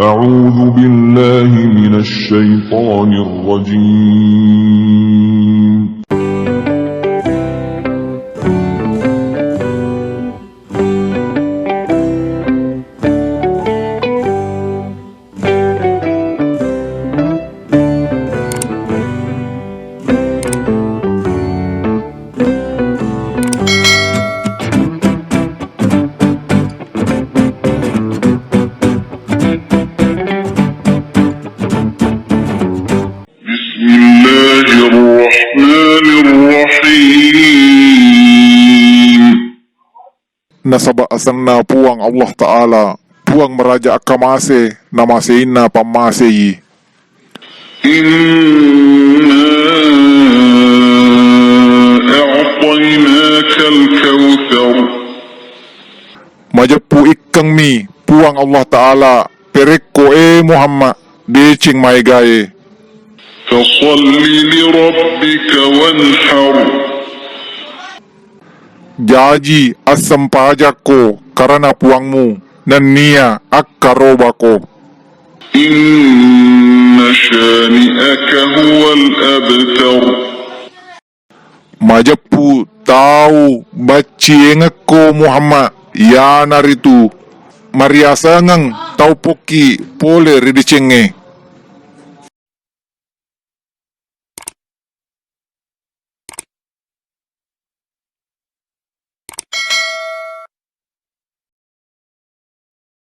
أعوذ بالله من الشيطان الرجيم Nasaba asanna puang Allah Ta'ala, puang meraja akamase, namase inna pamase yi. Inna a'tainaka al-Kautsar. Majapu ikang mi, puang Allah Ta'ala, perekko Muhammad, decing mai gaye. Fasalli li rabbika wanhar. Jaji asam pajakko karena puangmu dan nia akkarobako. Inna syani'aka huwal abtar. Majapu tahu baci engekko Muhammad ya naritu mariasangang tau poki pole ridicenge.